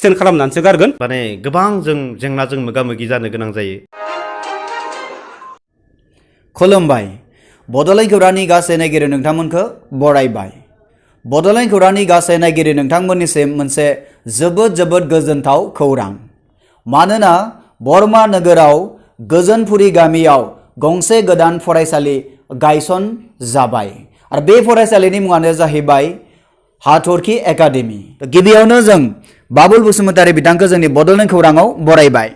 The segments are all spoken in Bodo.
स्टेन्ड खालामनानैसो गारगोन। माने गोबां जों जेंनाजों मोगा-मोगि जानो गोनां जायो। खुलुमबाय। बड'लेण्ड खौरांनि गासै नायगिरि नोंथांमोनखौ बरायबाय। बड'लेण्ड खौरांनि गासै नायगिरि नोंथांमोननिसिम मोनसे जोबोद गोजोनथाव खौरां। मानोना बरमा नोगोराव गोजोनपुरी गामियाव गंसे गोदान फरायसालि गायसन जाबाय आरो बे फरायसालिनि मुङानो जाहैबाय हाथरखि एकाडेमि। गिबियावनो जों बाबुल बसुमतारी बिथांखौ जोंनि बड'लेण्ड खौराङाव बरायबाय।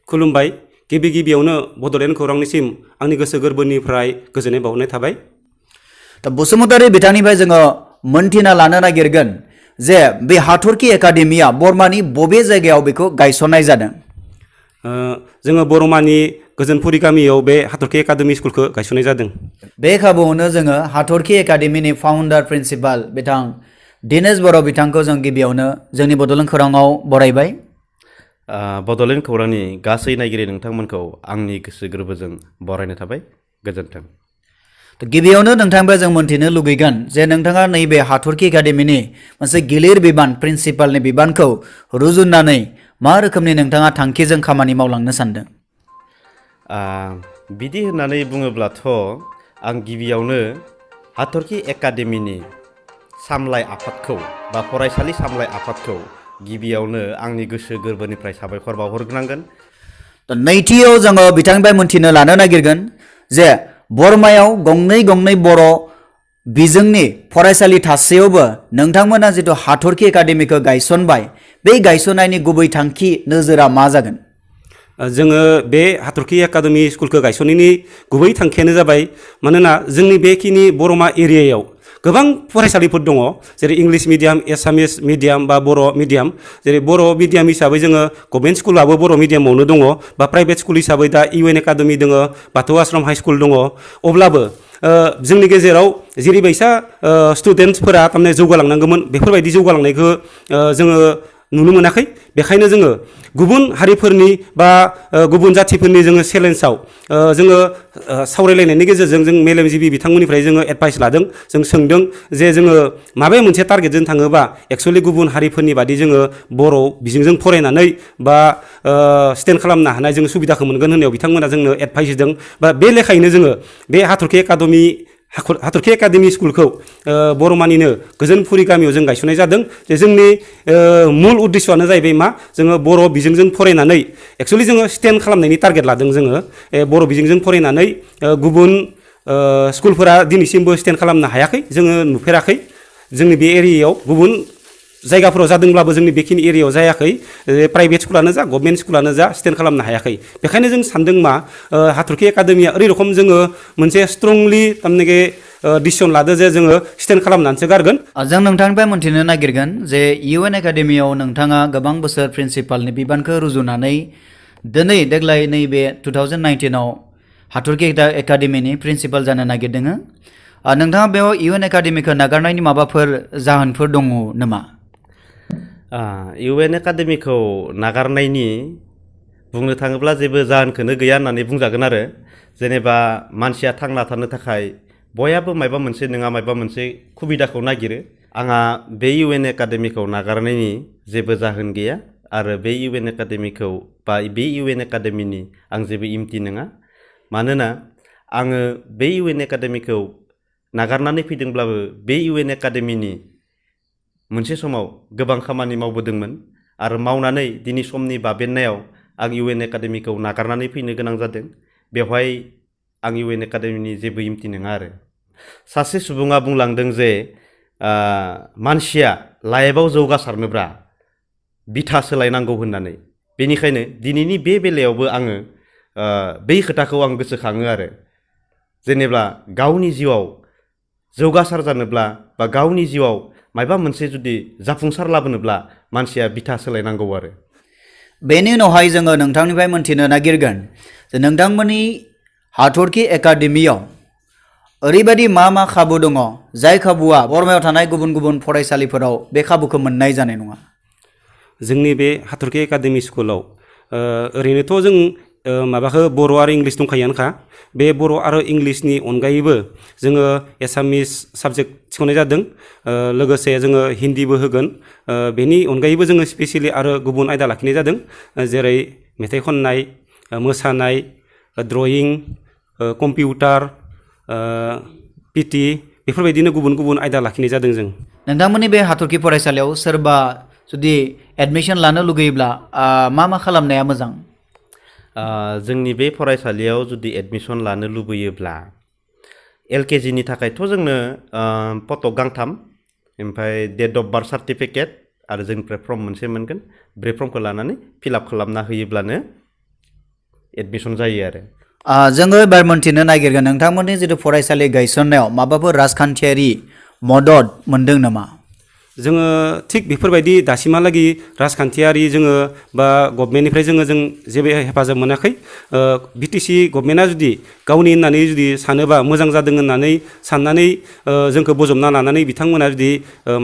खुलुमबाय। गिबियावनो बड'लेण्ड खौरांनिसिम आंनि गोसो गोरबोनिफ्राय गोजोननाय बावहरनाय थाबाय। बसुमतारी बिथांनिफ्राय जोङो मोनथिना लानो नागिरगोन जे बे हाथरखि एकाडेमिया बरमानि बबे जायगायाव बेखौ गायसननाय जादों। जोङो बरमानि गोजोनपुरी गामियाव बे हाथरखि एकाडेमि स्कुलखौ गायसननाय जादों। बे खाबुआवनो जोङो हाथरखि एकाडेमिनि फाउन्डार प्रिन्सिपाल बिथां दिनेश बर' बिथांखौ जों गिबियावनो जोंनि बड'लेण्ड खौराङाव बरायबाय। बड'लेण्ड खौरांनि गासै नायगिरि नोंथांमोनखौ आंनि गोसो गोरबोजों बरायनाय थाबाय। गोजोन्थों। गिबियावनो नोंथांनिफ्राय जों मोनथिनो लुगैगोन जे नोंथाङा नैबे हाथरखि एकाडेमिनि मोनसे गिलिर बिबान प्रिन्सिपालनि बिबानखौ रुजुननानै मा रोखोमनि नोंथाङा थांखिजों खामानि मावलांनो सानदों। बिदि होननानै बुङोब्लाथ' आं गिबियावनो हाथरखि एकाडेमिनि सामलाय आफादखौ बा फरायसालि सामलाय आफादखौ गिबियावनो आंनि गोसो गोरबोनिफ्राय साबायखर बावहरग्रोनांगोन। नैथियाव जोङो बिथांनिफ्राय मोनथिनो लानो नागिरगोन जे बरमायाव गंनै बर' बिजोंनि फरायसालि थासेयावबो नोंथांमोना जिथु हाथरखि एकाडेमिखौ गायसनबाय बे गायसननायनि गुबै थांखि नोजोरा मा जागोन। जोङो बे हाथरखि एकाडेमि स्कुलखौ गायसननायनि गुबै थांखियानो जाबाय मानोना जोंनि बेखिनि बरमा एरियायाव गोबां फरायसालिफोर दङ, जेरै इंलिश मिडियाम, एसामिस मिडियाम बा बर' मिडियाम। जेरै बर' मिडियाम हिसाबै जोङो गभर्नमेन्ट स्कुलाबो बर' मिडियामावनो दङ बा प्राइभेट स्कुल हिसाबै दा इउएन एकाडेमि दङ, बाथौ आश्रम हाइ स्कुल दङ। अब्लाबो जोंनि गेजेराव जेरैबायसा स्टुडेन्टसफोरा थारमाने जौगालांनांगौमोन बेफोरबायदि जौगालांनायखौ जोङो नुनो मोनाखै। बेखायनो जोङो गुबुन हारिफोरनि बा गुबुन जाथिफोरनि जोङो चेलेन्जआव जोङो सावरायलायनायनि गेजेरजों जों मेलेमजिबि बिथांमोननिफ्राय जोङो एडभाइस लादों। जों सोंदों जे जोङो माबे मोनसे टारगेटजों थाङोबा एक्सुवेलि गुबुन हारिफोरनि बादि जोङो बर' बिजोंजों फरायनानै बा स्टेन्ड खालामनो हानाय जोङो सुबिदाखौ मोनगोन होननायाव बिथांमोना जोंनो एडभाइस होदों। बा बे लेखायैनो जोङो बे हाथरखि एकाडेमि स्कुलखौ बरमानिनो गोजोनपुरी गामियाव जों गायसननाय जादों। जे जोंनि मुल उद्देশ্যआनो जाहैबाय मा, जोङो बर' बिजोंजों फरायनानै एक्सुवेलि जोङो स्टेन्ड खालामनायनि टारगेट लादों। जोङो बर' बिजोंजों फरायनानै गुबुन स्कुलफोरा दिनैसिमबो स्टेन्ड खालामनो हायाखै, जोङो नुफेराखै। जोंनि बे एरियायाव गुबुन जायगाफोराव जादोंब्लाबो जोंनि बेखिनि एरियायाव जायाखै। प्राइभेट स्कुलानो जा गभर्नमेन्ट स्कुलानो जा स्टेन्ड खालामनो हायाखै। बेखायनो जों सानदों मा, हाथरखि एकाडेमिया ओरै रखम जोङो मोनसे स्ट्रंलि थारमाने डिसिसन लादो जे जोङो स्टेन्ड खालामनानैसो गारगोन। जों नोंथांनिफ्राय मोनथिनो नागिरगोन जे इउएन एकाडेमियाव नोंथाङा गोबां बोसोर प्रिन्सिपालनि बिबानखौ रुजुनानै देग्लाय नैबे 2019आव हाथरखि एकाडेमिनि प्रिन्सिपाल जानो नागिरदों। नोंथाङा बेयाव इउएन एकाडेमिखौ नागारनायनि माबाफोर जाहोनफोर दङ नामा? इउएन एकाडेमिखौ नागारनायनि बुंनो थाङोब्ला जेबो जाहोनखौनो गैया होननानै बुंजागोन आरो। जेनेबा मानसिया थांना थानो थाखाय बयहाबो माबा मोनसे नङा माबा मोनसे सुबिदाखौ नागिरो। आंहा बे इउएन एकाडेमिखौ नागारनायनि जेबो जाहोन गैया आरो बे इउएन एकाडेमिखौ बा बे इउएन एकाडेमिनि आं जेबो इम्ति नङा। मानोना आङो बे इउएन एकाडेमिखौ नागारनानै फैदोंब्लाबो बे इउएन एकाडेमिनि मोनसे समाव गोबां खामानि मावबोदोंमोन आरो मावनानै दिनै समनि बाबेननायाव आं इउएन एकाडेमिखौ नागारनानै फैनो गोनां जादों। बेवहाय आं इउएन एकाडेमिनि जेबो इम्ति नङा आरो। सासे सुबुङा बुंलांदों जे मानसिया लाइफआव जौगासारनोब्ला बिथा सोलायनांगौ होननानै। बेनिखायनो दिनैनि बे बेलायावबो आङो बै खोथाखौ आं गोसोखाङो आरो। जेनेबा गावनि जिउआव जौगासार जानोब्ला बा गावनि जिउआव माबा मोनसे जुदि जाफुंसार लाबोनोब्ला मानसिया बिथा सोलायनांगौ आरो। बेनि उनावहाय जोङो नोंथांनिफ्राय मोनथिनो नागिरगोन जे नोंथांमोननि हाथरखि एकाडेमियाव ओरैबायदि मा खाबु दङ जाय खाबुआ बरमायाव थानाय गुबुन फरायसालिफोराव बे खाबुखौ मोननाय जानाय नङा। जोंनि बे हाथरखि एकाडेमि स्कुलाव ओरैनोथ' जों माबाखौ बर' आरो इंलिस दंखायोआनोखा बे बर' आरो इंलिसनि अनगायैबो जोङो एसामिस साबजेक्ट थिसननाय जादों लोगोसे जोङो हिन्दीबो होगोन बेनि अनगायैबो जोङो स्पेसियेलि आरो गुबुन आयदा लाखिनाय जादों जेरै मेथाइ खननाय मोसानाय ड्रयिं कम्पिउटार पिटि बेफोरबायदिनो गुबुन गुबुन आयदा लाखिनाय जादों जों नोंथांमोननि बे हाथरखि फरायसालियाव सोरबा जुदि एडमिशन लानो लुगैयोब्ला मा खालामनाया मोजां जोंनि बे फरायसालियाव जुदि एडमिसन लानो लुबैयोब्ला LKG नि थाखायथ' जोंनो फट' गांथाम ओमफ्राय डेट अफ बार्थ सार्टिफिकेट आरो जोंनिफ्राय फर्म मोनसे मोनगोन बे फर्मखौ लानानै फिलआप खालामना होयोब्लानो एडमिसन जायो आरो जोङो एबार मोन्थिनो नागिरगोन नोंथांमोननि जिथु फरायसालि गायसननायाव माबाफोर राजखान्थियारि मदद मोनदों नामा जोङो थिग बेफोरबायदि दासिमहालागै राजखान्थियारि जोङो बा गभर्नमेन्टनिफ्राय जों जेबो हेफाजाब मोनाखै BTC गभर्नमेन्टआ जुदि गावनि होननानै जुदि सानोबा मोजां जादों होननानै साननानै जोंखौ बजबना लानानै बिथांमोना जुदि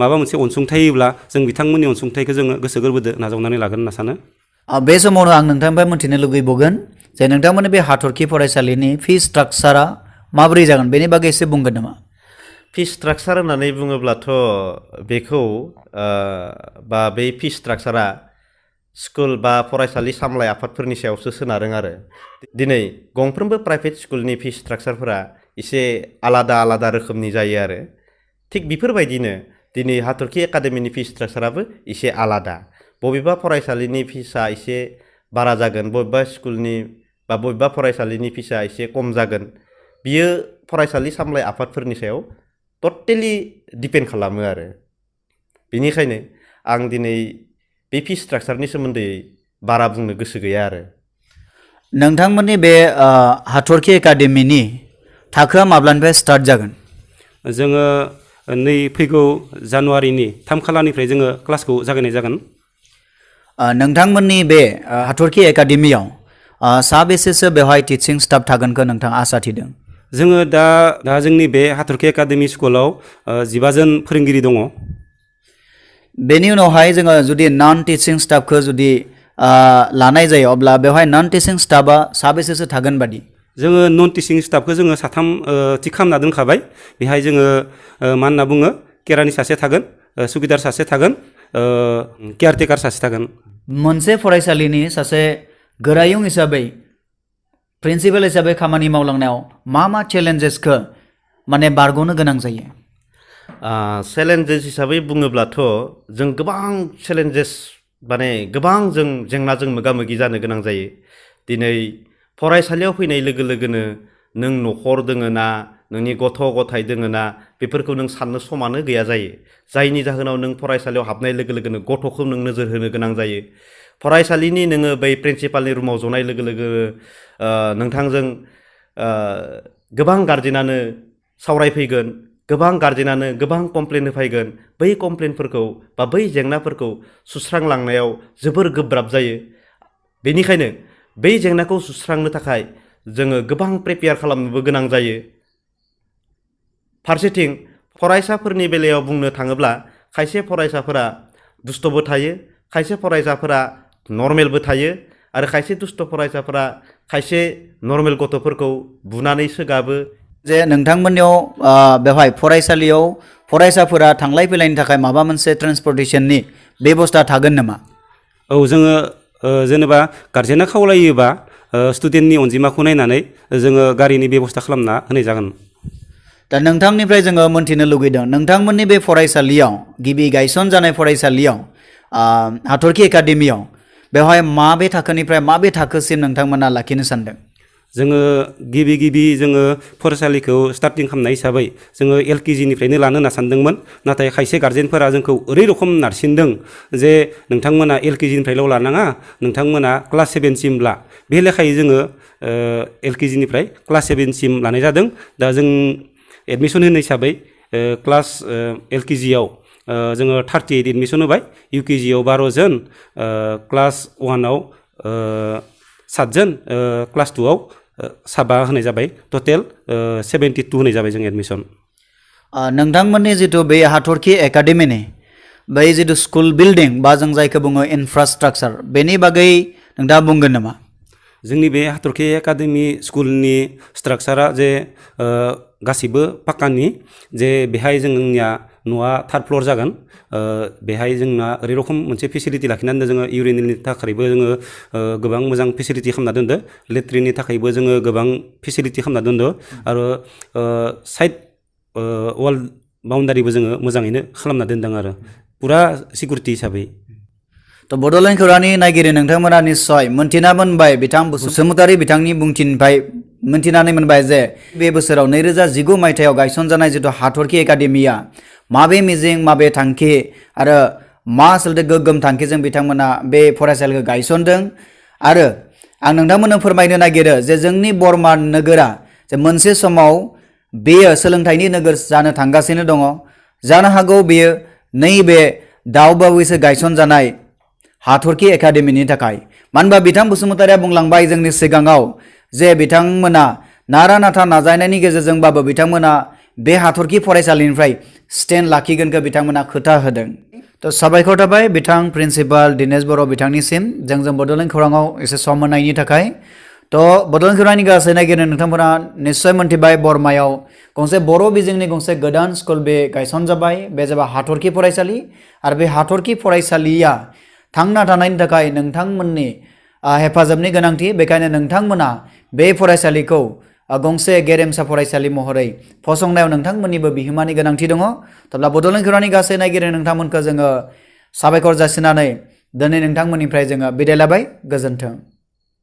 माबा मोनसे अनसुंथाइ होयोब्ला जों बिथांमोननि अनसुंथाइखौ जोङो गोसो गोरबोजों नाजावनानै लागोन होनना सानो बे समावनो आं नोंथांनिफ्राय मोन्थिनो लुगैबावगोन जे नोंथांमोननि बे हाथरखि फरायसालिनि फी स्ट्राक्चारा माबोरै जागोन बेनि बागै एसे बुंगोन नामा फी स्ट्राक्चार होननानै बुङोब्लाथ' बेखौ बा बे फी स्ट्राक्चारा स्कुल बा फरायसालि सामलाय आफादफोरनि सायावसो सोनारो आरो दिनै गंफ्रोमबो प्राइभेट स्कुलनि फी स्ट्राक्चारफोरा एसे आलादा आलादा रोखोमनि जायो आरो थिग बेफोरबायदिनो दिनै हाथरखि एकाडेमिनि फी स्ट्राक्चाराबो एसे आलादा बबेबा फरायसालिनि फिसा एसे बारा जागोन बबेबा स्कुलनि बा बबेबा फरायसालिनि फिसा एसे खम जागोन बियो फरायसालि सामलाय आफादफोरनि सायाव टटेलि डिपेन्ड खालामो आरो बेनिखायनो आं दिनै बे फी स्ट्राक्चारनि सोमोन्दै बारा बुंनो गोसो गैया आरो नोंथांमोननि बे हाथरखि एकाडेमिनि थाखोआ माब्लानिफ्राय स्टार्ट जागोन जोङो नै फैगौ जानुवारिनि 3 खालारनिफ्राय जोङो क्लासखौ जागायनाय जागोन नोंथांमोननि बे हाथरखि एकाडेमियाव साबेसेसो बेवहाय टिचिं स्टाफ थागोनखौ नोंथाङा आसा थिदों जोङो दा जोंनि बे हाथरखि एकाडेमि स्कुलाव 15 जन फोरोंगिरि दङ बेनि उनावहाय जोङो जुदि नन टिचिं स्टाफखौ जुदि लानाय जायो अब्ला बेवहाय नन टिचिं स्टाफा साबेसेसो थागोन बादि जोङो नन टिचिं स्टाफखौ जोङो 3 थि खालामना दोनखाबाय बेहाय जोङो मा होनना बुङो केरानि सासे थागोन सुगिदार सासे थागोन केयारटेकार सासे थागोन मोनसे फरायसालिनि सासे गोरायुं हिसाबै प्रिन्सिपाल हिसाबै खामानि मावलांनायाव मा चेलेन्जेसखौ माने बारग'नो गोनां जायो चेलेन्जेस हिसाबै बुङोब्लाथ' जों गोबां चेलेन्जेस माने गोबां जों जेंनाजों मोगा मोगि जानो गोनां जायो दिनै फरायसालियाव फैनाय लोगो लोगोनो नों न'खर दोङो ना नोंनि गथ' गथाय दोङो ना बेफोरखौ नों साननो समानो गैया जायो जायनि जाहोनाव नों फरायसालियाव हाबनाय लोगो लोगोनो गथ'खौ नों नोजोर होनो गोनां जायो फरायसालिनि नोङो बै प्रिन्सिपालनि रुमाव जनाय लोगो लोगो नोंथांजों गोबां गार्जेनानो सावरायफैगोन गोबां गार्जेनानो गोबां कमप्लेन होफैगोन बै कमप्लेनफोरखौ बा बै जेंनाफोरखौ सुस्रांलांनायाव जोबोर गोब्राब जायो बेनिखायनो बै जेंनाखौ सुस्रांनो थाखाय जोङो गोबां प्रिपेयार खालामनोबो गोनां जायो फारसेथिं फरायसाफोरनि बेलायाव बुंनो थाङोब्ला खायसे फरायसाफोरा दुस्थ'बो थायो खायसे फरायसाफोरा नर्मेलबो थायो आरो खायसे दुस्थ' फरायसाफोरा खायसे नर्मेल गथ'फोरखौ बुनानै सोगाबो जे नोंथांमोननियाव बेवहाय फरायसालियाव फरायसाफोरा थांलाय फैलायनि थाखाय माबा मोनसे ट्रेन्सपर्टेशननि बेबस्था थागोन नामा औ जोङो जेनेबा गार्जेना खावलायोबा स्टुडेन्टनि अनजिमाखौ नायनानै जोङो गारिनि बेबस्था खालामना होनाय जागोन दा नोंथांनिफ्राय जोङो मोन्थिनो लुगैदों नोंथांमोननि बे फरायसालियाव गिबि गायसन जानाय फरायसालियाव हाथरखि एकाडेमियाव बेवहाय माबे थाखोनिफ्राय माबे थाखोसिम नोंथांमोना लाखिनो सानदों जोङो गिबि जोङो फरायसालिखौ स्टार्टिं खालामनाय हिसाबै जोङो LKGनिफ्रायनो लानो होनना सानदोंमोन नाथाय खायसे गार्जेनफोरा जोंखौ ओरै रखम नारसिनदों जे नोंथांमोना LKGनिफ्रायल' लानाङा नोंथांमोना क्लास 7सिम ला बे लेखायै जोङो LKGनिफ्राय क्लास 7सिम लानाय जादों दा जों एडमिसन होनाय हिसाबै क्लास LKGआव जोङो 38 एडमिसन होबाय UKGआव 12 जन क्लास 1आव 7 जन क्लास 2आव 7 होनाय जाबाय टटेल 72 होनाय जाबाय जों एडमिसन नोंथांमोननि जिथु बे हाथरखि एकाडेमिनि बै जिथु स्कुल बिल्डिं बा जों जायखौ बुङो इनफ्रास्ट्राक्चार बेनि बागै नोंथाङा बुंगोन नामा जोंनि बे हाथरखि एकाडेमि स्कुलनि स्ट्राक्चारा जे गासिबो पाक्कानि जे बेहाय जोंनिया न'आ 3rd फ्ल'र जागोन बेहाय जोंना ओरै रखम मोनसे फेसिलिटि लाखिनानै दोनदों जोङो इउरिननि थाखायबो जोङो गोबां मोजां फेसिलिटि खालामना दोनदो लेट्रिननि थाखायबो जोङो गोबां फेसिलिटि खालामना दोनदो आरो साइड वाल बाउन्डारिबो जोङो मोजाङैनो खालामना दोनदों आरो पुरा सिकिउरिटि हिसाबै तो बड'लेण्ड खौरांनि नायगिरि नोंथांमोना निस्सय मोनथिना मोनबाय बिथां बसुमतारी बिथांनि बुंथिनिफ्राय मोनथिनानै मोनबाय जे बे बोसोराव 2019 मायथाइयाव गायसनजानाय जिथु हाथरखि एकाडेमिया माबे मिजिं माबे थांखि आरो मा आसलथे गोग्गोम थांखिजों बिथांमोना बे फरायसालिखौ गायसनदों आरो आं नोंथांमोननो फोरमायनो नागिरो जे जोंनि बरमा नोगोरा जे मोनसे समाव बेयो सोलोंथाइनि नोगोर जानो थांगासिनो दङ जानो हागौ बेयो नैबे दावबावैसो गायसनजानाय हाथरखि एकाडेमिनि थाखाय मानो होनबा बिथां बसुमतारिया बुंलांबाय जोंनि सिगाङाव जे बिथांमोना नारा नाथा नाजानायनि गेजेरजोंबाबो बिथांमोना बे हाथरखि फरायसालिनिफ्राय स्टेन्ड लाखिगोनखौ बिथांमोना खोथा होदों तो साबायखर थाबाय बिथां प्रिन्सिपाल दिनेश बर' बिथांनिसिम जों बड'लेण्ड खौराङाव एसे सम होनायनि थाखाय तो बड'लेण्ड खौरांनि गासै नायगिरि नोंथांमोना निस्सय मोनथिबाय बरमायाव गंसे बर' बिजोंनि गंसे गोदान स्कुल बे गायसनजाबाय बे जाबाय हाथरखि फरायसालि आरो बे हाथरखि फरायसालिया थांना थानायनि थाखाय नोंथांमोननि हेफाजाबनि गोनांथि बेखायनो नोंथांमोना बे फरायसालिखौ गंसे गेरेमसा फरायसालि महरै फसंनायाव नोंथांमोननिबो बिहोमानि गोनांथि दङ तब्ला बड'लेण्ड खौरांनि गासै नायगिरि नोंथांमोनखौ जोङो साबायखर जासिनानै दिनै नोंथांमोननिफ्राय जोङो बिदाय लाबाय गोजोन्थों।